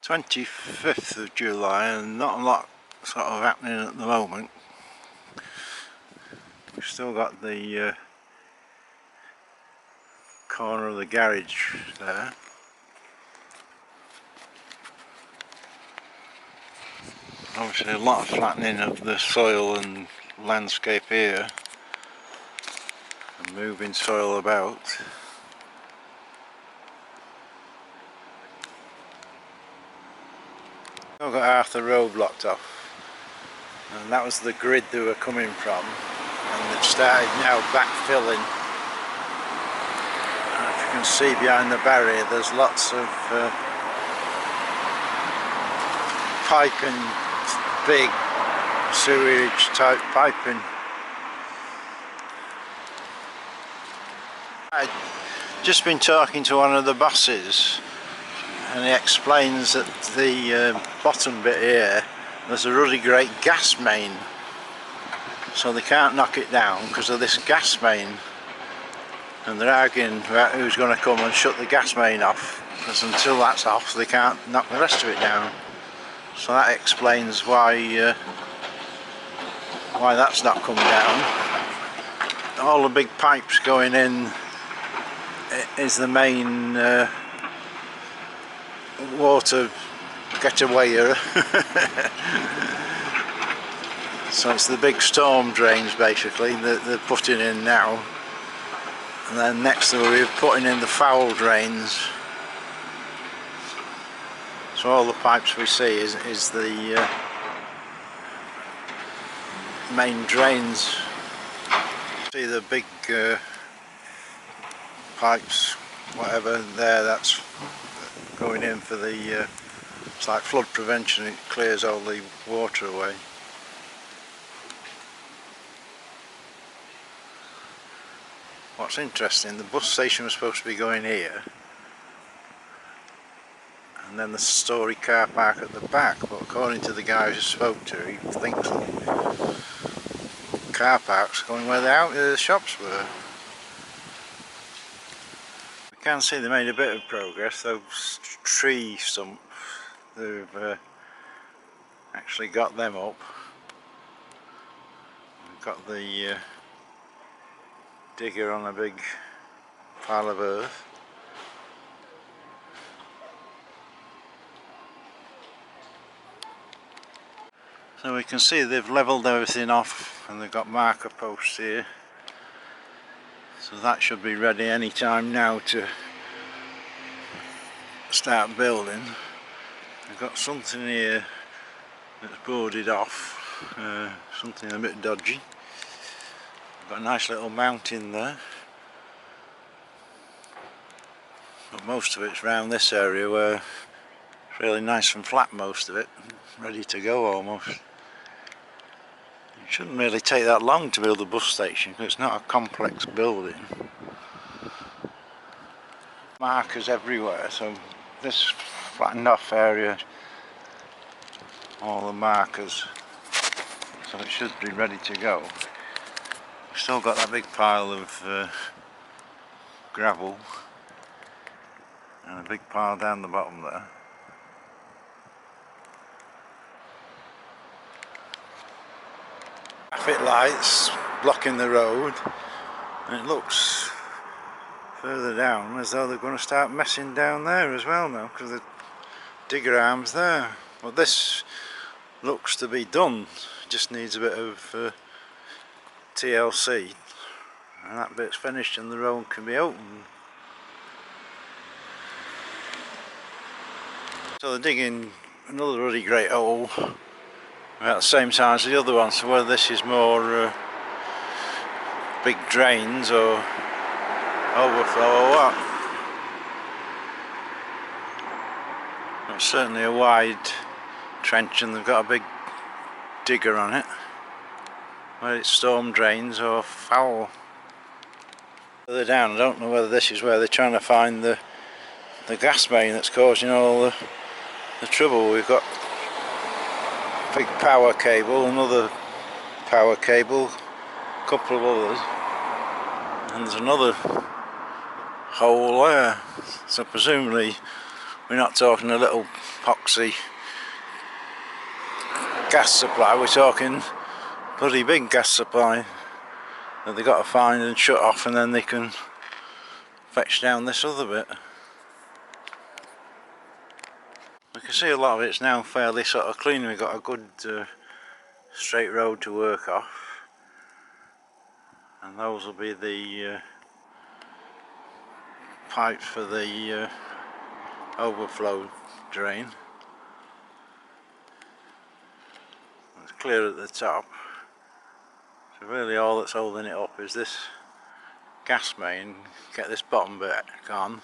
25th of July and not a lot sort of happening at the moment. We've still got the corner of the garage there. Obviously a lot of flattening of the soil and landscape here and moving soil about. I've got half the road blocked off, and that was the grid they were coming from, and they've started now backfilling. And if you can see behind the barrier, there's lots of pipe and big sewage type piping. I'd just been talking to one of the bosses, and he explains that the bottom bit here, there's a really great gas main, so they can't knock it down because of this gas main, and they're arguing about who's going to come and shut the gas main off, because until that's off they can't knock the rest of it down. So that explains why that's not come down. All the big pipes going in is the main water getawayer. So it's the big storm drains basically that they're putting in now, and then next we're putting in the foul drains. So all the pipes we see is the main drains. See the big pipes, whatever there, that's going in for the it's like flood prevention. It clears all the water away. What's interesting, the bus station was supposed to be going here, and then the Story car park at the back, but according to the guy who spoke to, he thinks the car park's going where the shops were. We can see they made a bit of progress. Those tree stumps, they've actually got them up. We've got the digger on a big pile of earth. So we can see they've levelled everything off, and they've got marker posts here, so that should be ready any time now to start building. They've got something here that's boarded off, something a bit dodgy. Got a nice little mountain there, but most of it's around this area where it's really nice and flat, most of it, ready to go almost. It shouldn't really take that long to build a bus station because it's not a complex building. Markers everywhere, so this flattened off area, all the markers, so it should be ready to go. We've still got that big pile of gravel and a big pile down the bottom there. Traffic lights blocking the road, and it looks further down as though they're going to start messing down there as well now, because the digger arm's there. Well, this looks to be done, just needs a bit of TLC, and that bit's finished and the road can be opened. So they're digging another really great hole about the same size as the other one, so whether this is more big drains or overflow or what. It's certainly a wide trench, and they've got a big digger on it, whether it's storm drains or foul. Further down, I don't know whether this is where they're trying to find the gas main that's causing all the trouble. We've got a big power cable, another power cable, a couple of others, and there's another hole there. So presumably We're not talking a little poxy gas supply, we're talking bloody big gas supply that they've got to find and shut off, and then they can fetch down this other bit. We can see a lot of it's now fairly sort of clean. We've got a good straight road to work off, and those will be the pipes for the overflow drain. It's clear at the top, so really all that's holding it up is this gas main. Get this bottom bit gone,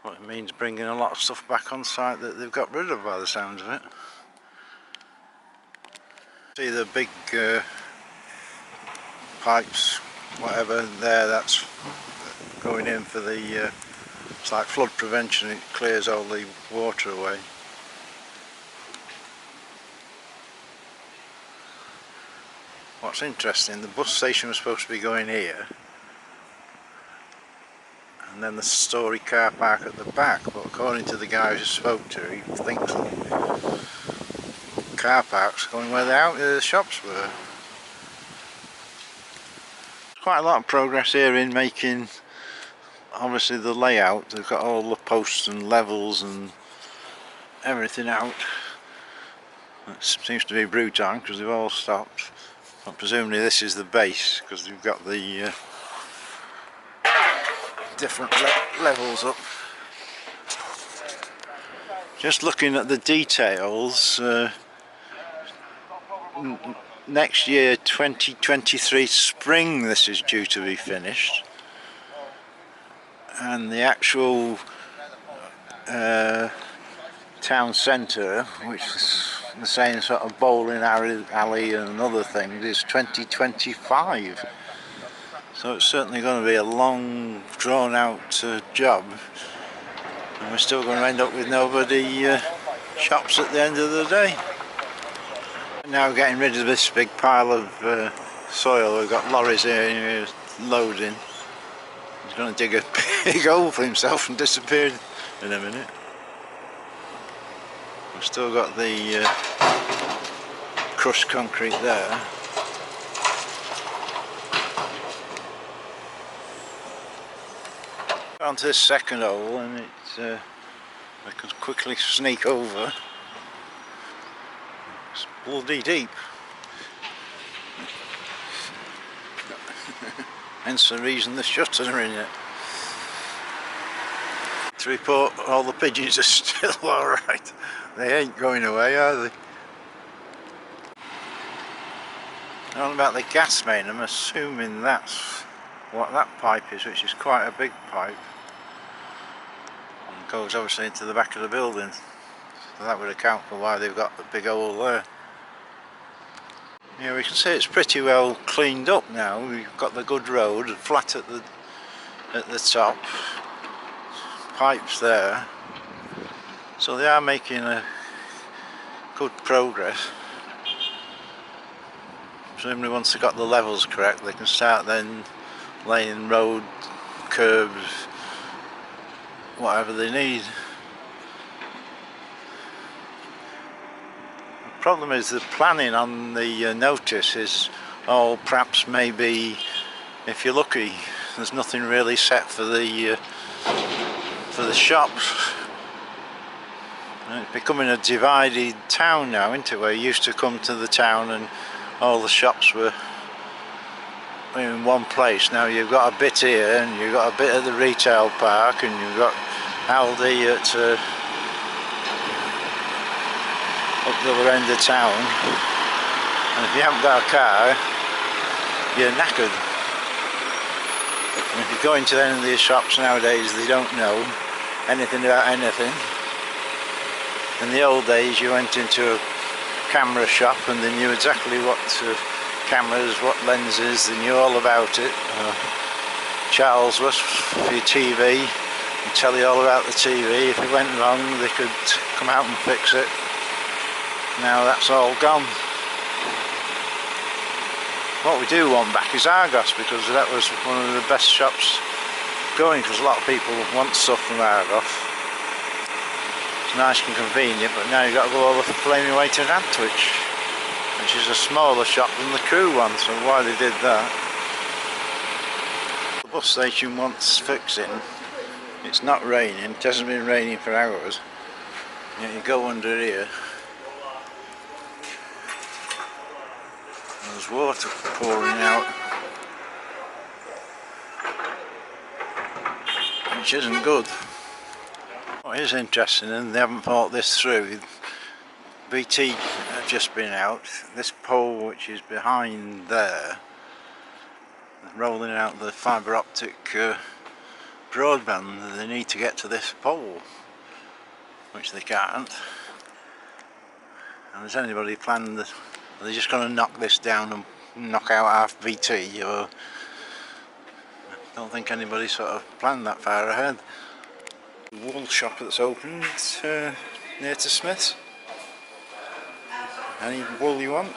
what it means bringing a lot of stuff back on site that they've got rid of by the sounds of it. See the big pipes, whatever there, that's going in for the it's like flood prevention. It clears all the water away. What's interesting, the bus station was supposed to be going here, and then the story car park at the back, but according to the guy I just spoke to, he thinks the car park's going where the shops were. Quite a lot of progress here in making obviously the layout. They've got all the posts and levels and everything out. It seems to be Bruton because they've all stopped. But presumably this is the base because they've got the different levels up. Just looking at the details, next year 2023 spring this is due to be finished, and the actual town centre, which is the same sort of bowling alley and other things, is 2025. So it's certainly going to be a long drawn out job, and we're still going to end up with nobody shops at the end of the day. Now getting rid of this big pile of soil. We've got lorries here loading. He's going to dig a big hole for himself and disappear in a minute. We've still got the crushed concrete there. Onto this second hole, and I can quickly sneak over. It's bloody deep. Hence the reason the shutters are in it. To report, all the pigeons are still alright. They ain't going away, are they? On about the gas main, I'm assuming that's what that pipe is, which is quite a big pipe. And goes obviously into the back of the building. So that would account for why they've got the big hole there. Yeah, we can see it's pretty well cleaned up now. We've got the good road, flat at the top, pipes there. So they are making a good progress. Presumably once they've got the levels correct, they can start then laying road, curbs, whatever they need. The problem is the planning on the notice is all perhaps maybe, if you're lucky, there's nothing really set for the shops. And it's becoming a divided town now, isn't it, where you used to come to the town and all the shops were in one place. Now you've got a bit here, and you've got a bit at the retail park, and you've got Aldi at up the other end of town, and if you haven't got a car, you're knackered. And if you go into any of these shops nowadays, they don't know anything about anything. In the old days you went into a camera shop and they knew exactly what cameras, what lenses, they knew all about it. Charles was for your TV, and tell you all about the TV. If it went wrong they could come out and fix it. Now that's all gone. What we do want back is Argos, because that was one of the best shops going, because a lot of people want stuff from Argos. nice and convenient, but now you've got to go all the flaming way to Nantwich, which is a smaller shop than the Crewe one, so why they did that. The bus station wants fixing. It's not raining, it hasn't been raining for hours. Yet you go under here, there's water pouring out, which isn't good. What is interesting, and they haven't thought this through, BT have just been out, this pole which is behind there, rolling out the fibre optic broadband, they need to get to this pole, which they can't. And has anybody planned that? Are they just going to knock this down and knock out half BT, or I don't think anybody sort of planned that far ahead. The wool shop that's opened near to Smith's. Any wool you want?